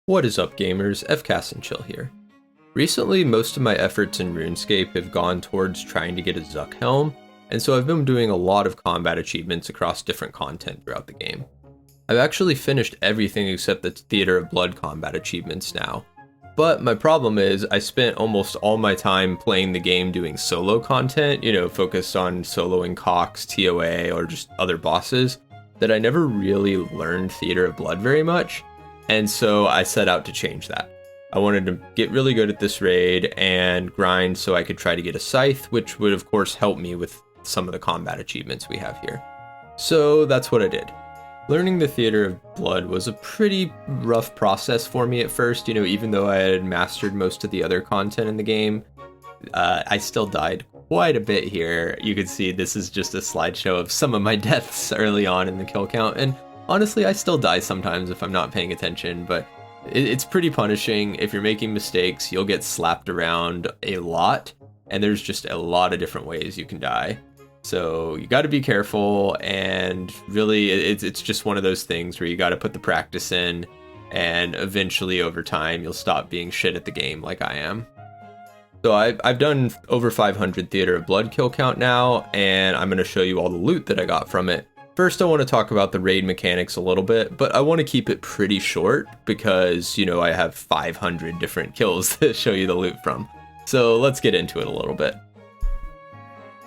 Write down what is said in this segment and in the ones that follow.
What is up, gamers? FCast and Chill here. Recently, most of my efforts in RuneScape have gone towards trying to get a Zuk Helm, and so I've been doing a lot of combat achievements across different content throughout the game. I've actually finished everything except the Theater of Blood combat achievements now. But my problem is I spent almost all my time playing the game doing solo content, focused on soloing Cox, TOA, or just other bosses, that I never really learned Theater of Blood very much. And so I set out to change that. I wanted to get really good at this raid and grind so I could try to get a scythe, which would of course help me with some of the combat achievements we have here. So that's what I did. Learning the Theater of Blood was a pretty rough process for me at first, even though I had mastered most of the other content in the game. I still died quite a bit here. You can see this is just a slideshow of some of my deaths early on in the kill count, and honestly, I still die sometimes if I'm not paying attention, but it's pretty punishing. If you're making mistakes, you'll get slapped around a lot, and there's just a lot of different ways you can die. So you got to be careful, and really, it's just one of those things where you got to put the practice in, and eventually over time, you'll stop being shit at the game like I am. So I've done over 500 Theater of Blood kill count now, and I'm going to show you all the loot that I got from it. First, I want to talk about the raid mechanics a little bit, but I want to keep it pretty short because, I have 500 different kills to show you the loot from. So let's get into it a little bit.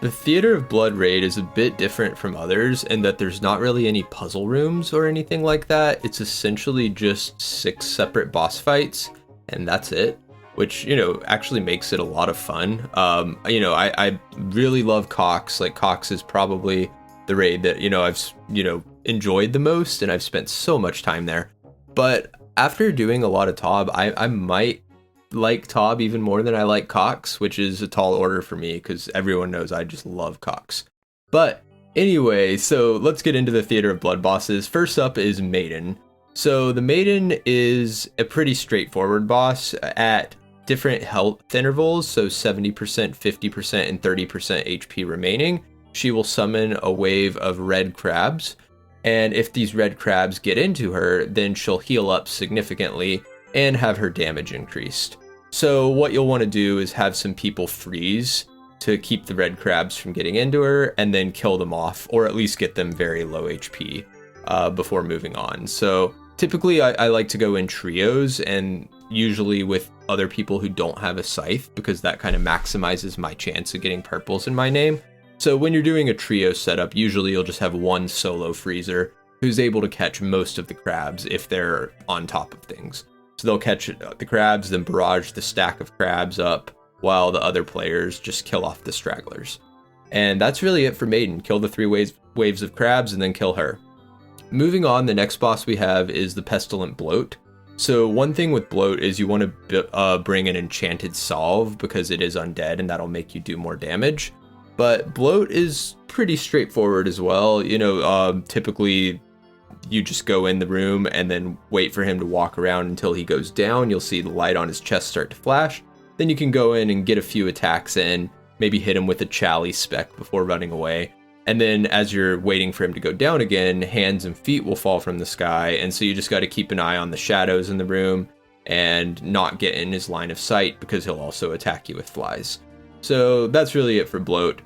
The Theater of Blood raid is a bit different from others in that there's not really any puzzle rooms or anything like that. It's essentially just 6 separate boss fights, and that's it, which, actually makes it a lot of fun. I really love Cox. Like, Cox is probably the raid that, I've, enjoyed the most, and I've spent so much time there. But after doing a lot of Taub, I might like Taub even more than I like Cox, which is a tall order for me because everyone knows I just love Cox. But anyway, so let's get into the Theater of Blood bosses. First up is Maiden. So the Maiden is a pretty straightforward boss at different health intervals, so 70%, 50%, and 30% HP remaining. She will summon a wave of red crabs, and if these red crabs get into her, then she'll heal up significantly and have her damage increased. So what you'll want to do is have some people freeze to keep the red crabs from getting into her, and then kill them off, or at least get them very low HP before moving on. So typically I like to go in trios, and usually with other people who don't have a scythe, because that kind of maximizes my chance of getting purples in my name. So when you're doing a trio setup, usually you'll just have one solo freezer who's able to catch most of the crabs if they're on top of things. So they'll catch the crabs, then barrage the stack of crabs up, while the other players just kill off the stragglers. And that's really it for Maiden. Kill the 3 waves of crabs and then kill her. Moving on, the next boss we have is the Pestilent Bloat. So one thing with Bloat is you want to bring an enchanted salve because it is undead, and that'll make you do more damage. But Bloat is pretty straightforward as well. Typically you just go in the room and then wait for him to walk around until he goes down. You'll see the light on his chest start to flash. Then you can go in and get a few attacks in, maybe hit him with a Chally spec before running away. And then as you're waiting for him to go down again, hands and feet will fall from the sky. And so you just got to keep an eye on the shadows in the room and not get in his line of sight because he'll also attack you with flies. So that's really it for Bloat.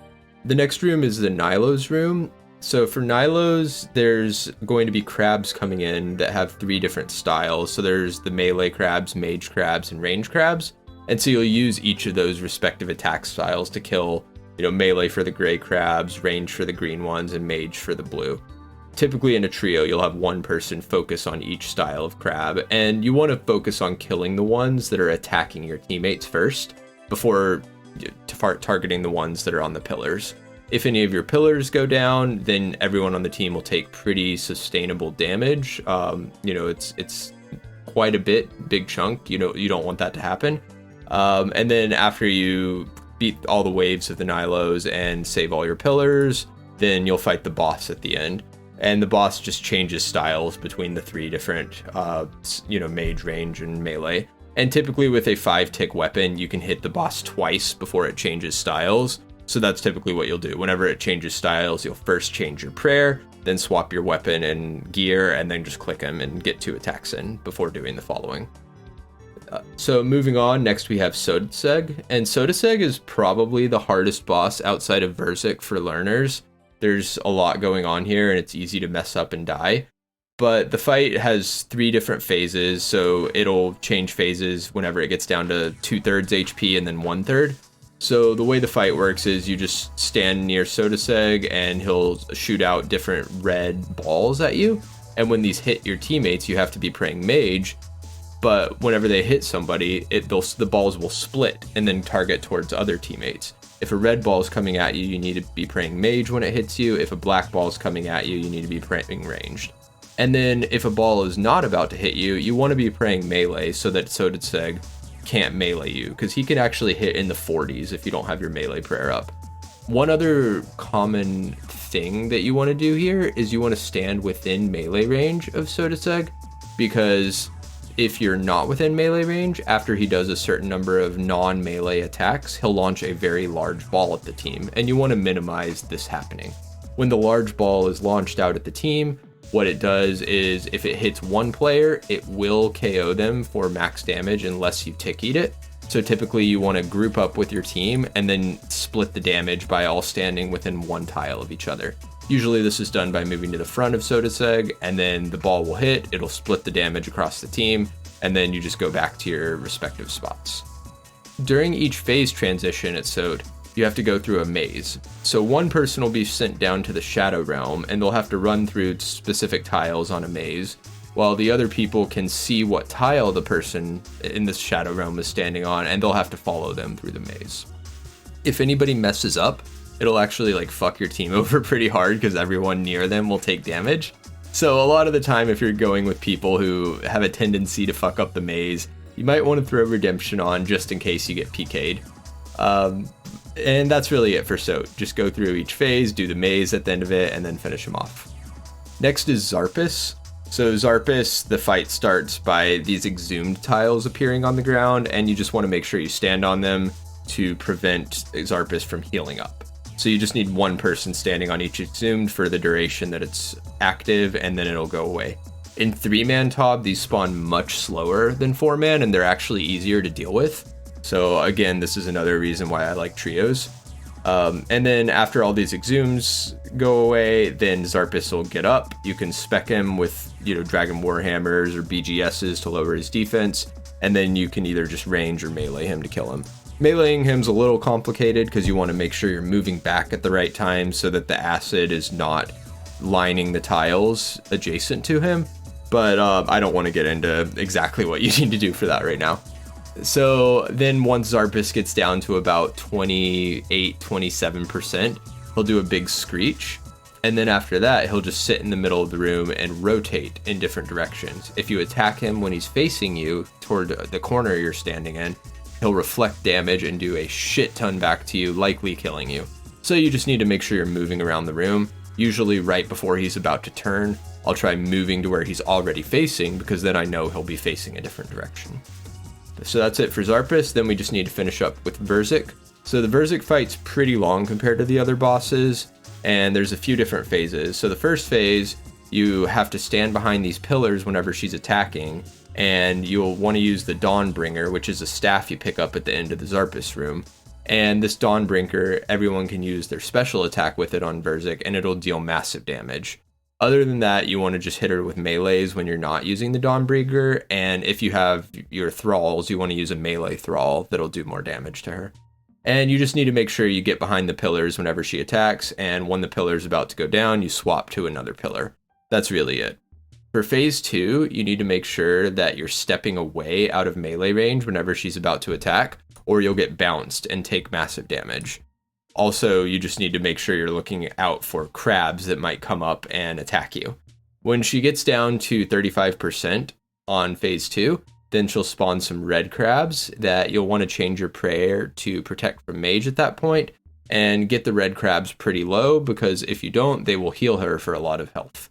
The next room is the Nylos room. So for Nylos, there's going to be crabs coming in that have 3 different styles. So there's the melee crabs, mage crabs, and range crabs. And so you'll use each of those respective attack styles to kill, melee for the gray crabs, range for the green ones, and mage for the blue. Typically in a trio, you'll have one person focus on each style of crab, and you want to focus on killing the ones that are attacking your teammates first before targeting the ones that are on the pillars. If any of your pillars go down, then everyone on the team will take pretty sustainable damage. It's quite a big chunk. You don't want that to happen. And then after you beat all the waves of the Nylos and save all your pillars, then you'll fight the boss at the end. And the boss just changes styles between the 3 different, mage, range, and melee. And typically with a 5-tick weapon, you can hit the boss twice before it changes styles. So that's typically what you'll do. Whenever it changes styles, you'll first change your prayer, then swap your weapon and gear, and then just click him and get 2 attacks in before doing the following. So moving on, next we have Sotetseg, and Sotetseg is probably the hardest boss outside of Verzik for learners. There's a lot going on here, and it's easy to mess up and die. But the fight has 3 different phases, so it'll change phases whenever it gets down to 2/3 HP and then 1/3. So the way the fight works is you just stand near Sotetseg, and he'll shoot out different red balls at you. And when these hit your teammates, you have to be praying mage. But whenever they hit somebody, the balls will split and then target towards other teammates. If a red ball is coming at you, you need to be praying mage when it hits you. If a black ball is coming at you, you need to be praying ranged. And then if a ball is not about to hit you, you want to be praying melee so that Sotetseg can't melee you, because he can actually hit in the 40s if you don't have your melee prayer up. One other common thing that you want to do here is you want to stand within melee range of Sotetseg, because if you're not within melee range, after he does a certain number of non-melee attacks, he'll launch a very large ball at the team, and you want to minimize this happening. When the large ball is launched out at the team, what it does is if it hits one player, it will KO them for max damage unless you tick-eat it. So typically you want to group up with your team and then split the damage by all standing within 1 tile of each other. Usually this is done by moving to the front of Sotetseg, and then the ball will hit, it'll split the damage across the team, and then you just go back to your respective spots. During each phase transition at Sot, you have to go through a maze. So one person will be sent down to the Shadow Realm, and they'll have to run through specific tiles on a maze, while the other people can see what tile the person in the Shadow Realm is standing on, and they'll have to follow them through the maze. If anybody messes up, it'll actually like fuck your team over pretty hard, because everyone near them will take damage. So a lot of the time, if you're going with people who have a tendency to fuck up the maze, you might want to throw Redemption on just in case you get PK'd. And that's really it for Sot. Just go through each phase, do the maze at the end of it, and then finish him off. Next is Xarpus. So Xarpus, the fight starts by these exhumed tiles appearing on the ground, and you just want to make sure you stand on them to prevent Xarpus from healing up. So you just need one person standing on each exhumed for the duration that it's active, and then it'll go away. In 3-man ToB, these spawn much slower than 4-man, and they're actually easier to deal with. So again, this is another reason why I like trios. And then after all these exhumes go away, then Xarpus will get up. You can spec him with, Dragon Warhammers or BGSs to lower his defense, and then you can either just range or melee him to kill him. Meleeing him's a little complicated because you want to make sure you're moving back at the right time so that the acid is not lining the tiles adjacent to him. But I don't want to get into exactly what you need to do for that right now. So then once Xarpus gets down to about 28-27%, he'll do a big screech. And then after that, he'll just sit in the middle of the room and rotate in different directions. If you attack him when he's facing you toward the corner you're standing in, he'll reflect damage and do a shit ton back to you, likely killing you. So you just need to make sure you're moving around the room. Usually right before he's about to turn, I'll try moving to where he's already facing, because then I know he'll be facing a different direction. So that's it for Xarpus. Then we just need to finish up with Verzik. So the Verzik fight's pretty long compared to the other bosses, and there's a few different phases. So the first phase, you have to stand behind these pillars whenever she's attacking, and you'll want to use the Dawnbringer, which is a staff you pick up at the end of the Xarpus room. And this Dawnbringer, everyone can use their special attack with it on Verzik, and it'll deal massive damage. Other than that, you want to just hit her with melees when you're not using the Dawnbringer, and if you have your thralls, you want to use a melee thrall that'll do more damage to her. And you just need to make sure you get behind the pillars whenever she attacks, and when the pillar's about to go down, you swap to another pillar. That's really it. For phase 2, you need to make sure that you're stepping away out of melee range whenever she's about to attack, or you'll get bounced and take massive damage. Also, you just need to make sure you're looking out for crabs that might come up and attack you. When she gets down to 35% on phase 2, then she'll spawn some red crabs that you'll want to change your prayer to protect from mage at that point, and get the red crabs pretty low, because if you don't, they will heal her for a lot of health.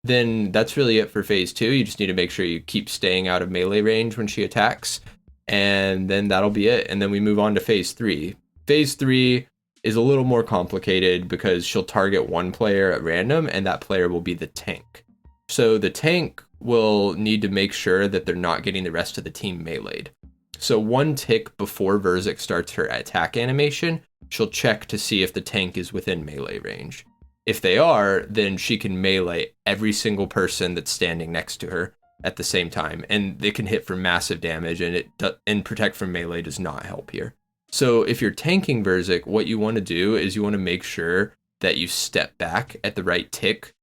Then that's really it for phase 2. You just need to make sure you keep staying out of melee range when she attacks, and then that'll be it. And then we move on to phase 3. Phase 3 is a little more complicated because she'll target one player at random, and that player will be the tank. So the tank will need to make sure that they're not getting the rest of the team meleeed. So one tick before Verzik starts her attack animation, she'll check to see if the tank is within melee range. If they are, then she can melee every single person that's standing next to her at the same time, and they can hit for massive damage, and protect from melee does not help here. So if you're tanking Verzik, what you want to do is you want to make sure that you step back at the right tick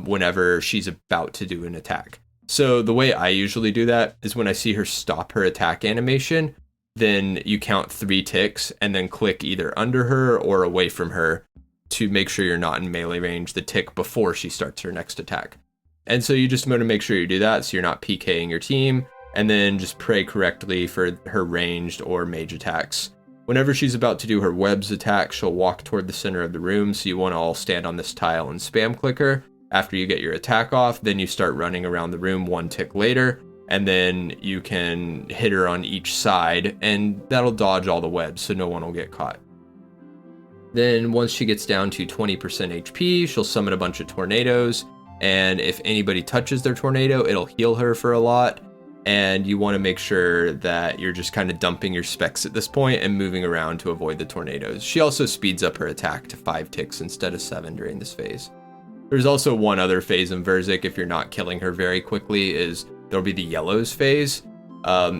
whenever she's about to do an attack. So the way I usually do that is when I see her stop her attack animation, then you count 3 ticks and then click either under her or away from her to make sure you're not in melee range the tick before she starts her next attack. And so you just want to make sure you do that so you're not PKing your team, and then just pray correctly for her ranged or mage attacks. Whenever she's about to do her webs attack, she'll walk toward the center of the room, so you want to all stand on this tile and spam click her. After you get your attack off, then you start running around the room 1 tick later, and then you can hit her on each side, and that'll dodge all the webs so no one will get caught. Then once she gets down to 20% HP, she'll summon a bunch of tornadoes, and if anybody touches their tornado, it'll heal her for a lot. And you want to make sure that you're just kind of dumping your specs at this point and moving around to avoid the tornadoes. She also speeds up her attack to 5 ticks instead of 7 during this phase. There's also one other phase in Verzik, if you're not killing her very quickly, is there'll be the yellows phase.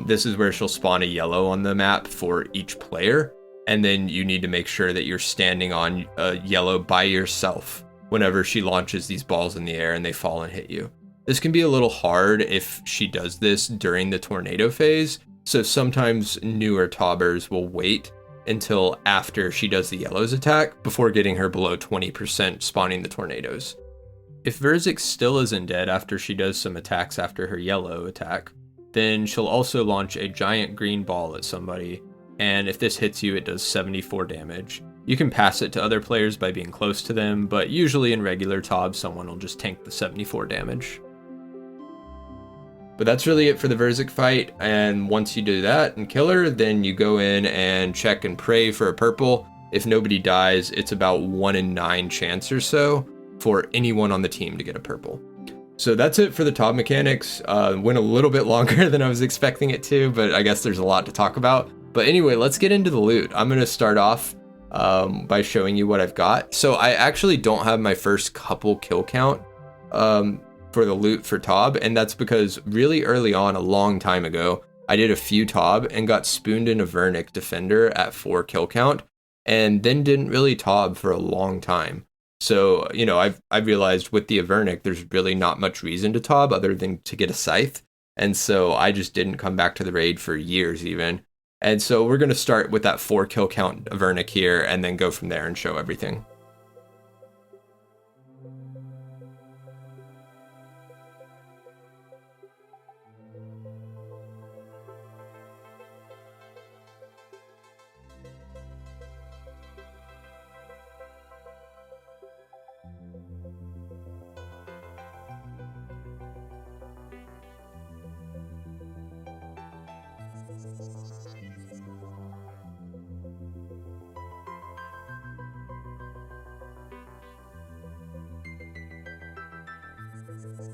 This is where she'll spawn a yellow on the map for each player, and then you need to make sure that you're standing on a yellow by yourself whenever she launches these balls in the air and they fall and hit you. This can be a little hard if she does this during the tornado phase, so sometimes newer Tobbers will wait until after she does the yellows attack before getting her below 20% spawning the tornadoes. If Verzik still isn't dead after she does some attacks after her yellow attack, then she'll also launch a giant green ball at somebody, and if this hits you, it does 74 damage. You can pass it to other players by being close to them, but usually in regular Tob, someone will just tank the 74 damage. But that's really it for the Verzik fight, and once you do that and kill her, then you go in and check and pray for a purple. If nobody dies, it's about 1 in 9 chance or so for anyone on the team to get a purple. So that's it for the Tob mechanics. Went a little bit longer than I was expecting it to, but I guess there's a lot to talk about. But anyway, let's get into the loot. I'm going to start off by showing you what I've got. So I actually don't have my first couple kill count for the loot for Tob, and that's because really early on, a long time ago, I did a few Tob and got spooned in a Vernik Defender at 4 kill count, and then didn't really Tob for a long time. So, you know, I've realized with the Avernic, there's really not much reason to Tob other than to get a Scythe, and so I just didn't come back to the raid for years even. And so we're going to start with that 4 kill count Avernic here, and then go from there and show everything.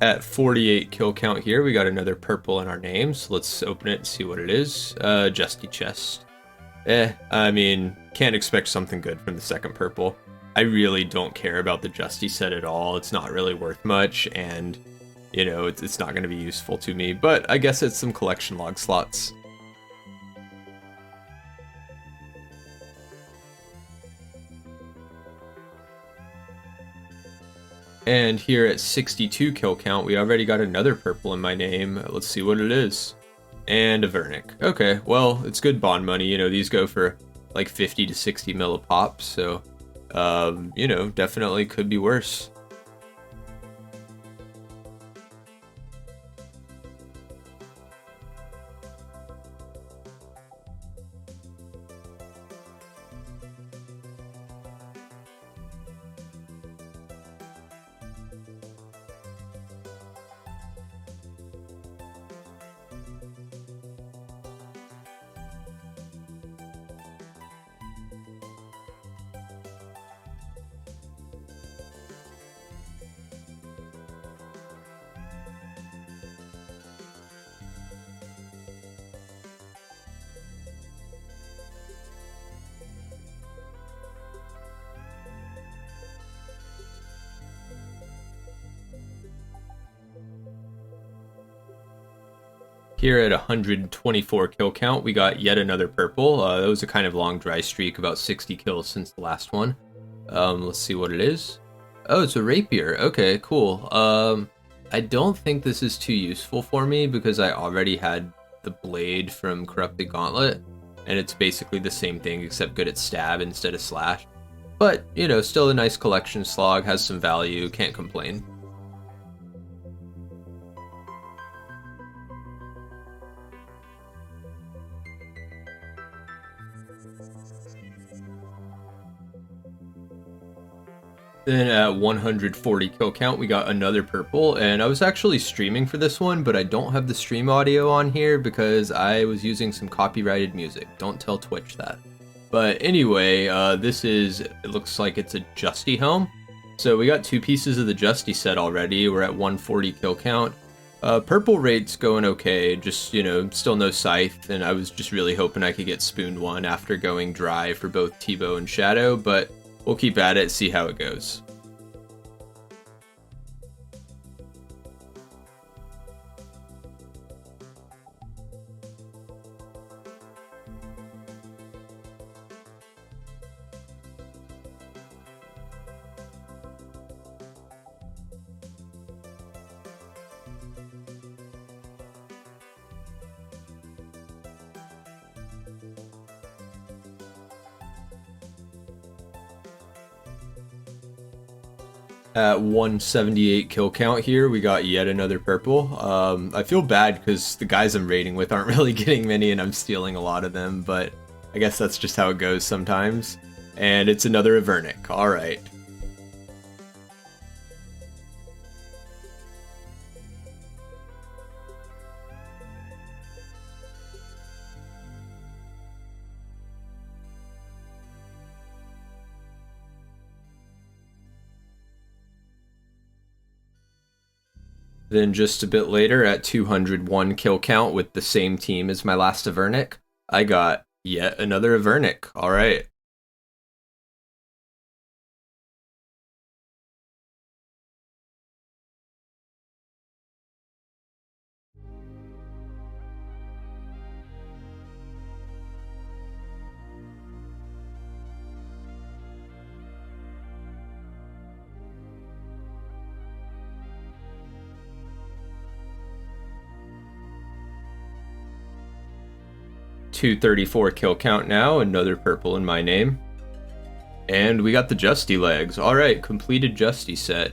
At 48 kill count here, we got another purple in our name, so let's open it and see what it is. Justy chest. I mean, can't expect something good from the second purple. I really don't care about the Justy set at all. It's not really worth much, and, you know, it's not going to be useful to me, but I guess it's some collection log slots. And here at 62 kill count, we already got another purple in my name. Let's see what it is. And a Vernic. Okay, well, it's good bond money. You know, these go for like 50 to 60 mil a pop, so, you know, definitely could be worse. Here at 124 kill count, we got yet another purple. That was a kind of long dry streak, about 60 kills since the last one. Let's see what it is. Oh, it's a rapier. Okay, cool. I don't think this is too useful for me because I already had the blade from Corrupted Gauntlet, and it's basically the same thing except good at stab instead of slash. But, you know, still a nice collection slog, has some value, can't complain. Then at 140 kill count, we got another purple, and I was actually streaming for this one, but I don't have the stream audio on here because I was using some copyrighted music. Don't tell Twitch that. But anyway, it looks like it's a Justy helm. So we got 2 pieces of the Justy set already. We're at 140 kill count. Purple rate's going okay, just, you know, still no scythe, and I was just really hoping I could get spooned one after going dry for both T-Bow and Shadow, but we'll keep at it, see how it goes. At 178 kill count here, we got yet another purple. I feel bad because the guys I'm raiding with aren't really getting many and I'm stealing a lot of them, but I guess that's just how it goes sometimes. And it's another Avernic, alright. Then just a bit later at 201 kill count with the same team as my last Avernic, I got yet another Avernic. Alright. .234 kill count now, another purple in my name. And we got the Justy legs. Alright, completed Justy set.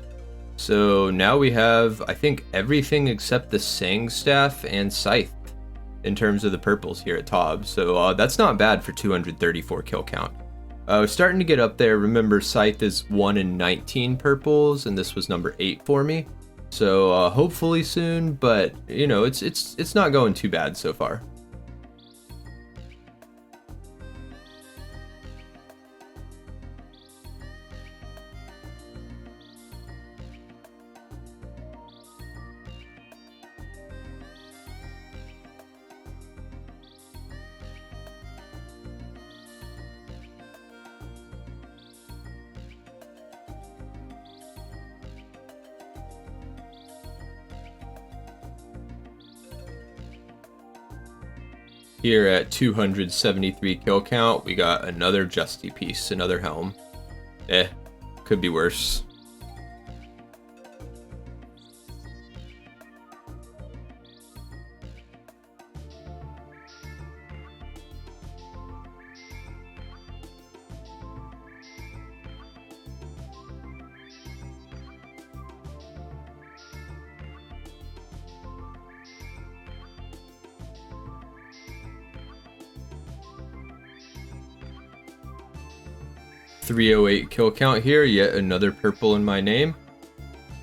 So now we have, I think, everything except the Sang Staff and Scythe in terms of the purples here at Tob. So that's not bad for 234 kill count. Starting to get up there. Remember, Scythe is 1 in 19 purples, and this was number 8 for me. So hopefully soon, but you know, it's not going too bad so far. Here at 273 kill count, we got another Justy piece, another helm. Could be worse. .308 kill count here, yet another purple in my name.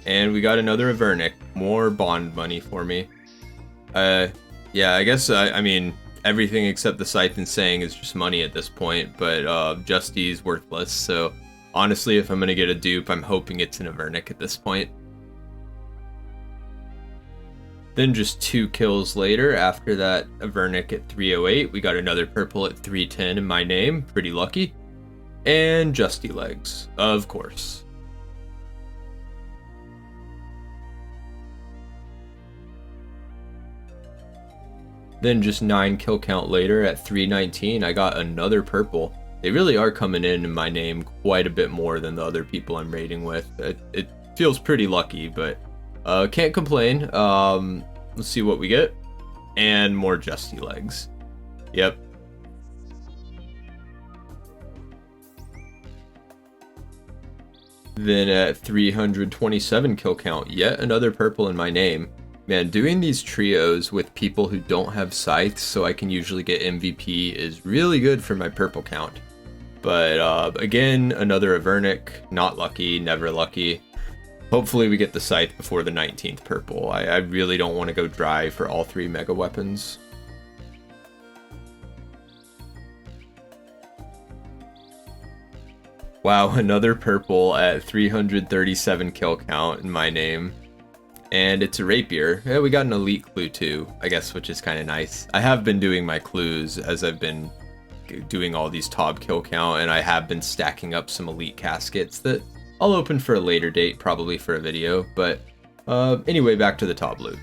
And we got another Avernic, more bond money for me. Yeah, I guess, I mean, everything except the Scythe and Sang is just money at this point, but Justy's worthless, so honestly, if I'm gonna get a dupe, I'm hoping it's an Avernic at this point. Then just 2 kills later, after that Avernic at 308, we got another purple at 310 in my name, pretty lucky. And Justy legs, of course. Then just 9 kill count later at 319, I got another purple. They really are coming in my name quite a bit more than the other people I'm raiding with. It feels pretty lucky, but can't complain. Let's see what we get. And more Justy legs. Yep. Then at 327 kill count, yet another purple in my name. Man, doing these trios with people who don't have scythes so I can usually get MVP is really good for my purple count. But again, another Avernic, not lucky, never lucky. Hopefully we get the scythe before the 19th purple. I really don't want to go dry for all 3 mega weapons. Wow, another purple at 337 kill count in my name. And it's a rapier. Yeah, we got an elite clue too, I guess, which is kind of nice. I have been doing my clues as I've been doing all these Tob kill count, and I have been stacking up some elite caskets that I'll open for a later date, probably for a video. But anyway, back to the Tob loot.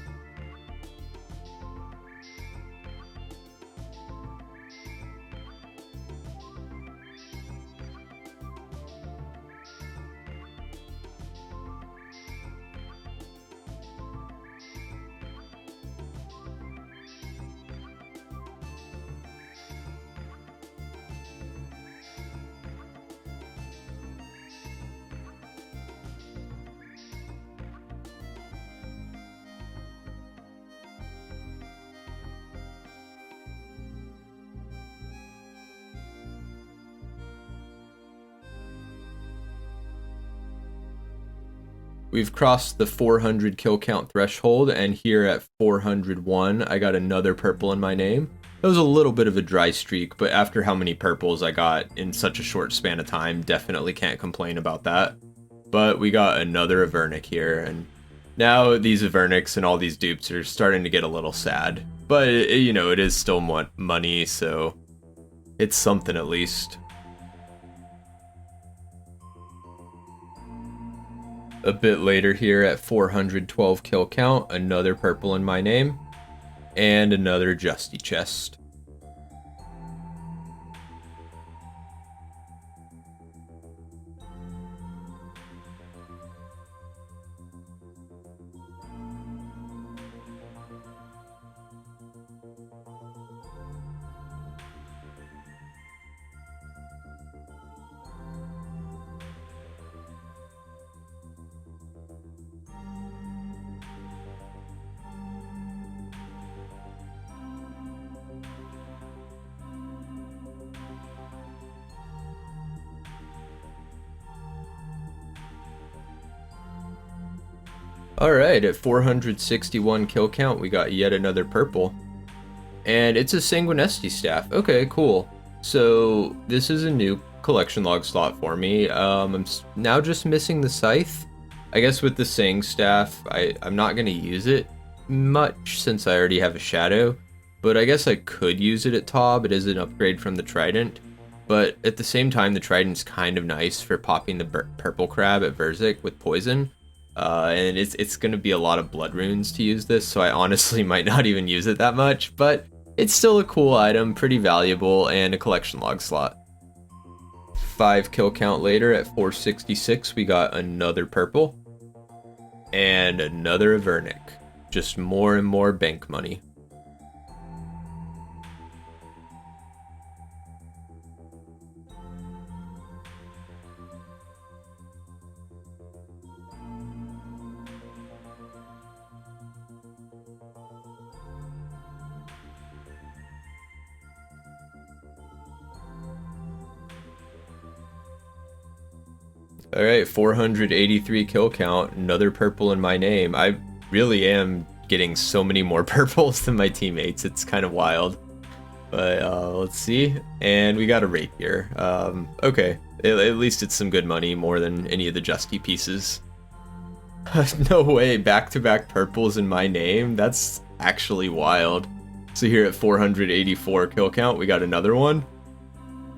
We've crossed the 400 kill count threshold, and here at 401, I got another purple in my name. That was a little bit of a dry streak, but after how many purples I got in such a short span of time, definitely can't complain about that. But we got another Avernic here, and now these Avernics and all these dupes are starting to get a little sad. But, you know, it is still money, so it's something at least. A bit later here at 412 kill count, another purple in my name, and another Justy chest. Alright, at 461 kill count, we got yet another purple. And it's a Sanguinesti staff. Okay, cool. So this is a new collection log slot for me. I'm now just missing the scythe. I guess with the Sang staff, I'm not going to use it much since I already have a shadow. But I guess I could use it at Tob. It is an upgrade from the Trident. But at the same time, the Trident's kind of nice for popping the purple crab at Verzik with poison. And it's going to be a lot of blood runes to use this, so I honestly might not even use it that much, but it's still a cool item, pretty valuable, and a collection log slot. 5 kill count later at 466, we got another purple, and another Avernic. Just more and more bank money. Alright, 483 kill count, another purple in my name. I really am getting so many more purples than my teammates, it's kind of wild. But let's see, and we got a rapier. Okay, at least it's some good money, more than any of the Justy pieces. No way, back-to-back purples in my name? That's actually wild. So here at 484 kill count, we got another one.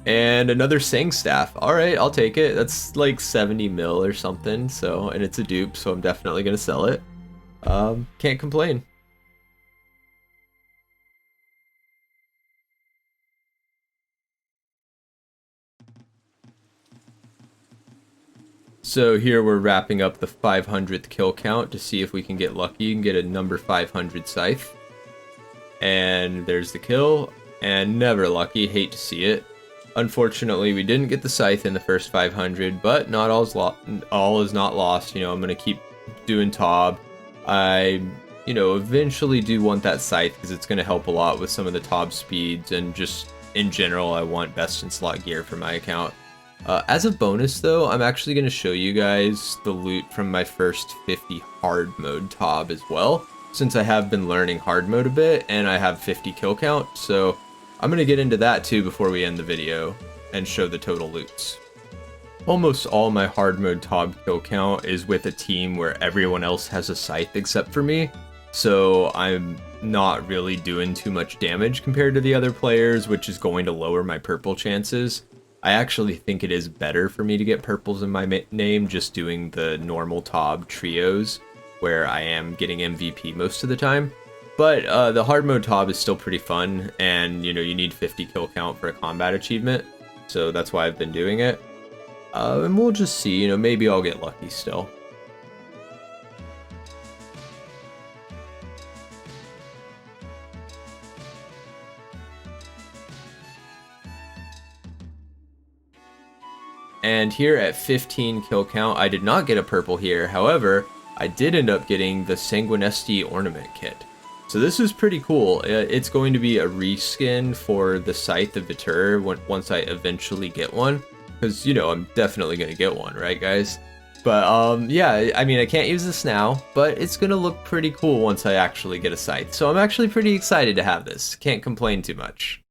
And another Sang staff. Alright, I'll take it. That's like 70 mil or something, so, and it's a dupe, so I'm definitely gonna sell it. Can't complain. So here we're wrapping up the 500th kill count to see if we can get lucky and get a number 500 scythe. And there's the kill, and never lucky, hate to see it. Unfortunately, we didn't get the scythe in the first 500, but not all is not lost. You know, I'm going to keep doing Tob. I, eventually do want that scythe because it's going to help a lot with some of the Tob speeds, and just in general, I want best in slot gear for my account. As a bonus though, I'm actually going to show you guys the loot from my first 50 hard mode Tob as well, since I have been learning hard mode a bit and I have 50 kill count, so I'm going to get into that too before we end the video and show the total loots. Almost all my hard mode Tob kill count is with a team where everyone else has a scythe except for me, so I'm not really doing too much damage compared to the other players, which is going to lower my purple chances. I actually think it is better for me to get purples in my name just doing the normal Tob trios, where I am getting MVP most of the time. But the hard mode Tob is still pretty fun, and you need 50 kill count for a combat achievement, so that's why I've been doing it. And we'll just see, maybe I'll get lucky still. And here at 15 kill count, I did not get a purple here. However, I did end up getting the Sanguinesti ornament kit. So this is pretty cool. It's going to be a reskin for the Scythe of Vitur once I eventually get one. Because, I'm definitely going to get one, right guys? But yeah, I mean, I can't use this now, but it's going to look pretty cool once I actually get a Scythe. So I'm actually pretty excited to have this. Can't complain too much.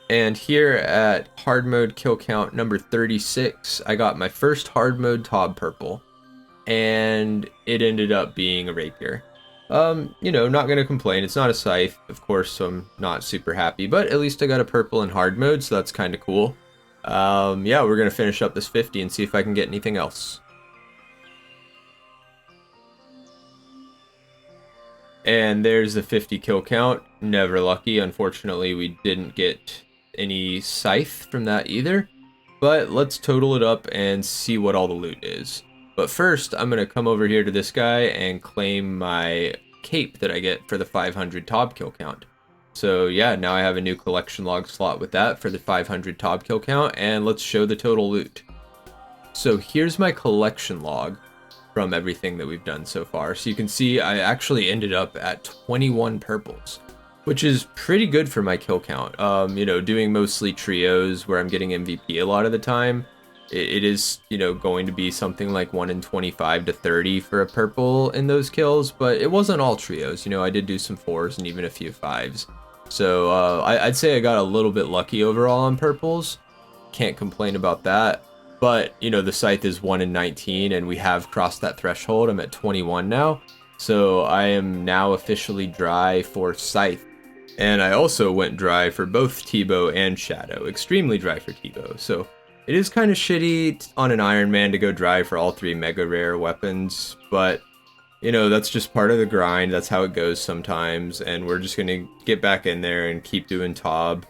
And here at hard mode kill count number 36, I got my first hard mode Tob purple, and it ended up being a rapier. Not gonna complain. It's not a scythe, of course, so I'm not super happy, but at least I got a purple in hard mode, so that's kind of cool. Yeah, we're gonna finish up this 50 and see if I can get anything else. And there's the 50 kill count. Never lucky. Unfortunately, we didn't get any scythe from that either, but let's total it up and see what all the loot is. But first, I'm gonna come over here to this guy and claim my cape that I get for the 500 Tob kill count. So yeah, now I have a new collection log slot with that for the 500 Tob kill count, and let's show the total loot. So here's my collection log from everything that we've done so far. So you can see I actually ended up at 21 purples, which is pretty good for my kill count. Doing mostly trios where I'm getting MVP a lot of the time, it is, going to be something like 1 in 25 to 30 for a purple in those kills, but it wasn't all trios. I did do some 4s and even a few 5s. So I'd say I got a little bit lucky overall on purples. Can't complain about that. But, the scythe is 1 in 19, and we have crossed that threshold. I'm at 21 now. So I am now officially dry for scythe. And I also went dry for both T-Bow and Shadow. Extremely dry for T-Bow. So it is kind of shitty on an Iron Man to go dry for all 3 mega rare weapons. But, that's just part of the grind. That's how it goes sometimes. And we're just going to get back in there and keep doing Tob.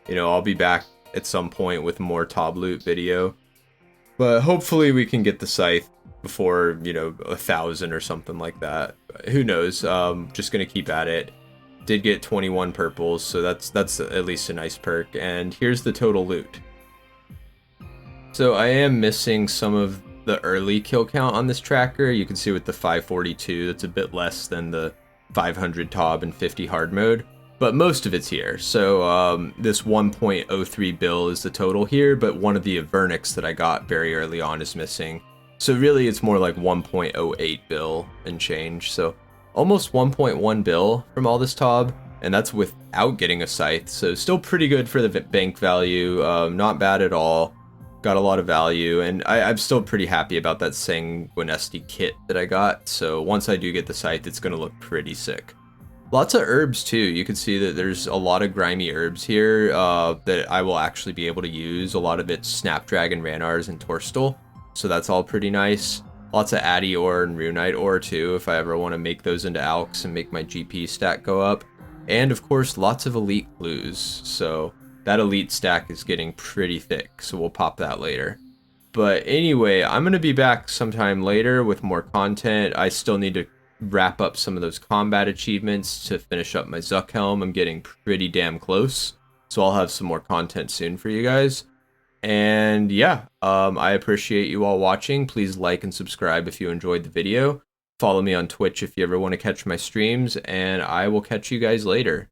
I'll be back at some point with more Tob loot video. But hopefully we can get the scythe before, 1,000 or something like that. Who knows? Just going to keep at it. Did get 21 purples, so that's at least a nice perk. And here's the total loot. So I am missing some of the early kill count on this tracker. You can see with the 542, that's a bit less than the 500 Tob and 50 hard mode, but most of it's here. So this 1.03 bill is the total here, but one of the Avernix that I got very early on is missing. So really it's more like 1.08 bill and change. So almost 1.1 bill from all this Tob, and that's without getting a scythe, so still pretty good for the bank value. Not bad at all. Got a lot of value, and I'm still pretty happy about that Sanguinesti kit that I got, so once I do get the scythe, it's going to look pretty sick. Lots of herbs too. You can see that there's a lot of grimy herbs here that I will actually be able to use. A lot of it's Snapdragon, Ranarrs, and Torstal. so that's all pretty nice. Lots of Addy ore and Runite ore too, if I ever want to make those into alks and make my GP stack go up. And of course, lots of elite clues, so that elite stack is getting pretty thick, so we'll pop that later. But anyway, I'm going to be back sometime later with more content. I still need to wrap up some of those combat achievements to finish up my Zuk Helm. I'm getting pretty damn close, so I'll have some more content soon for you guys. And yeah, I appreciate you all watching. Please like and subscribe if you enjoyed the video. Follow me on Twitch if you ever want to catch my streams, and I will catch you guys later.